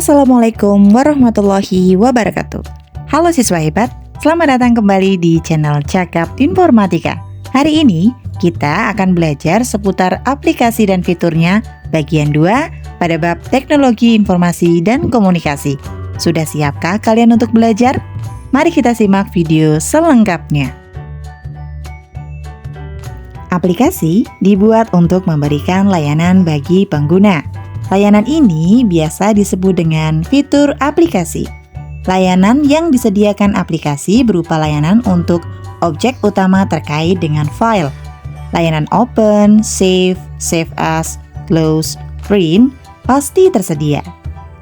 Assalamualaikum warahmatullahi wabarakatuh. Halo siswa hebat, selamat datang kembali di channel Cakap Informatika. Hari ini kita akan belajar seputar aplikasi dan fiturnya bagian 2 pada bab teknologi informasi dan komunikasi. Sudah siapkah kalian untuk belajar? Mari kita simak video selengkapnya. Aplikasi dibuat untuk memberikan layanan bagi pengguna. Layanan ini biasa disebut dengan fitur aplikasi. Layanan yang disediakan aplikasi berupa layanan untuk objek utama terkait dengan file. Layanan open, save as, close, print pasti tersedia.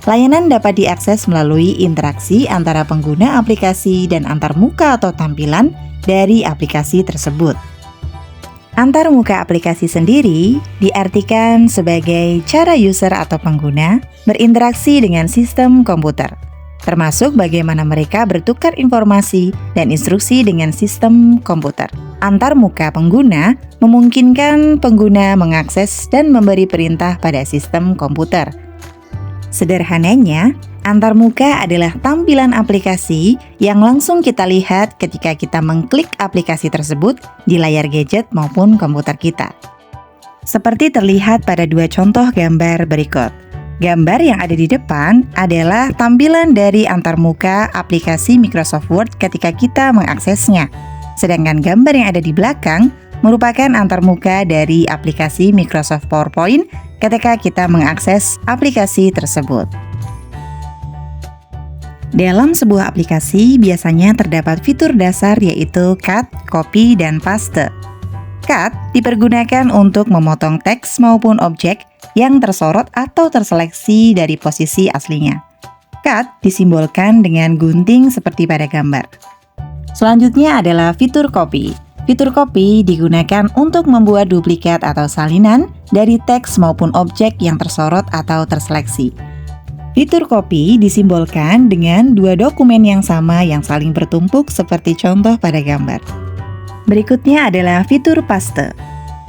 Layanan dapat diakses melalui interaksi antara pengguna aplikasi dan antarmuka atau tampilan dari aplikasi tersebut. Antarmuka aplikasi sendiri diartikan sebagai cara user atau pengguna berinteraksi dengan sistem komputer, termasuk bagaimana mereka bertukar informasi dan instruksi dengan sistem komputer. Antarmuka pengguna memungkinkan pengguna mengakses dan memberi perintah pada sistem komputer. Sederhananya, antarmuka adalah tampilan aplikasi yang langsung kita lihat ketika kita mengklik aplikasi tersebut di layar gadget maupun komputer kita. Seperti terlihat pada dua contoh gambar berikut. Gambar yang ada di depan adalah tampilan dari antarmuka aplikasi Microsoft Word ketika kita mengaksesnya. Sedangkan gambar yang ada di belakang merupakan antarmuka dari aplikasi Microsoft PowerPoint ketika kita mengakses aplikasi tersebut. Dalam sebuah aplikasi biasanya terdapat fitur dasar yaitu cut, copy, dan paste. Cut dipergunakan untuk memotong teks maupun objek yang tersorot atau terseleksi dari posisi aslinya. Cut disimbolkan dengan gunting seperti pada gambar. Selanjutnya adalah fitur copy. Fitur copy digunakan untuk membuat duplikat atau salinan dari teks maupun objek yang tersorot atau terseleksi. Fitur copy disimbolkan dengan dua dokumen yang sama yang saling bertumpuk seperti contoh pada gambar. Berikutnya adalah fitur paste.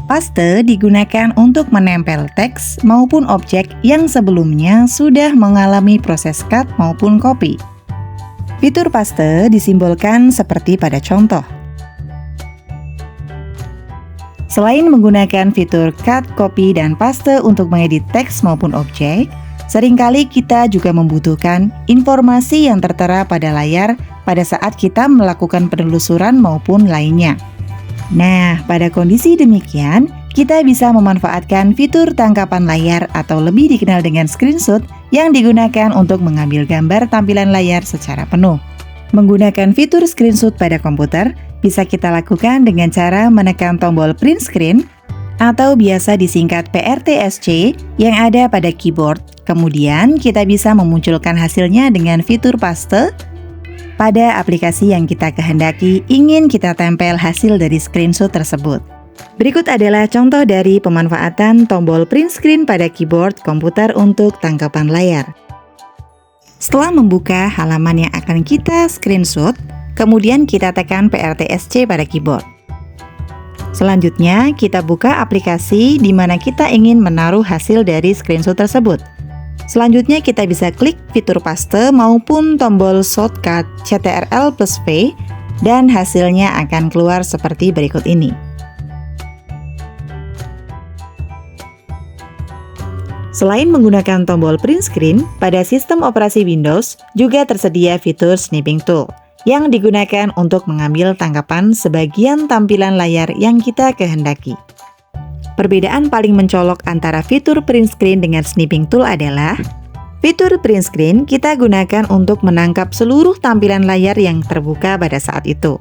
Paste digunakan untuk menempel teks maupun objek yang sebelumnya sudah mengalami proses cut maupun copy. Fitur paste disimbolkan seperti pada contoh. Selain menggunakan fitur cut, copy, dan paste untuk mengedit teks maupun objek, seringkali kita juga membutuhkan informasi yang tertera pada layar pada saat kita melakukan penelusuran maupun lainnya. Nah, pada kondisi demikian, kita bisa memanfaatkan fitur tangkapan layar atau lebih dikenal dengan screenshot yang digunakan untuk mengambil gambar tampilan layar secara penuh. Menggunakan fitur screenshot pada komputer bisa kita lakukan dengan cara menekan tombol print screen atau biasa disingkat PRTSC yang ada pada keyboard. Kemudian kita bisa memunculkan hasilnya dengan fitur paste pada aplikasi yang kita kehendaki ingin kita tempel hasil dari screenshot tersebut. Berikut adalah contoh dari pemanfaatan tombol print screen pada keyboard komputer untuk tangkapan layar. Setelah membuka halaman yang akan kita screenshot, kemudian kita tekan PRTSC pada keyboard. Selanjutnya, kita buka aplikasi di mana kita ingin menaruh hasil dari screenshot tersebut. Selanjutnya, kita bisa klik fitur paste maupun tombol shortcut Ctrl+V dan hasilnya akan keluar seperti berikut ini. Selain menggunakan tombol print screen, pada sistem operasi Windows juga tersedia fitur snipping tool yang digunakan untuk mengambil tangkapan sebagian tampilan layar yang kita kehendaki. Perbedaan paling mencolok antara fitur print screen dengan snipping tool adalah fitur print screen kita gunakan untuk menangkap seluruh tampilan layar yang terbuka pada saat itu.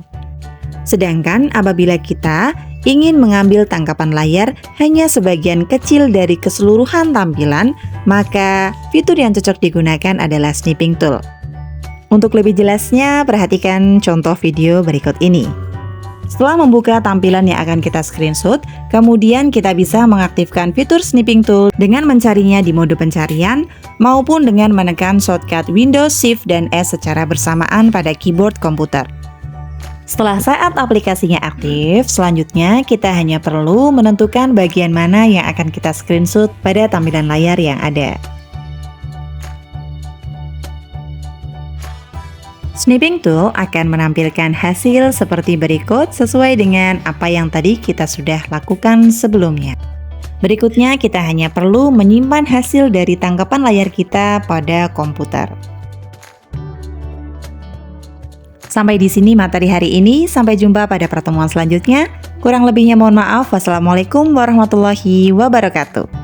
Sedangkan apabila kita ingin mengambil tangkapan layar hanya sebagian kecil dari keseluruhan tampilan, maka fitur yang cocok digunakan adalah snipping tool. Untuk lebih jelasnya, perhatikan contoh video berikut ini. Setelah membuka tampilan yang akan kita screenshot, kemudian kita bisa mengaktifkan fitur snipping tool dengan mencarinya di mode pencarian maupun dengan menekan shortcut Windows, Shift, dan S secara bersamaan pada keyboard komputer. Setelah saat aplikasinya aktif, selanjutnya kita hanya perlu menentukan bagian mana yang akan kita screenshot pada tampilan layar yang ada. Snipping tool akan menampilkan hasil seperti berikut sesuai dengan apa yang tadi kita sudah lakukan sebelumnya. Berikutnya kita hanya perlu menyimpan hasil dari tangkapan layar kita pada komputer. Sampai di sini materi hari ini, sampai jumpa pada pertemuan selanjutnya. Kurang lebihnya mohon maaf. Wassalamualaikum warahmatullahi wabarakatuh.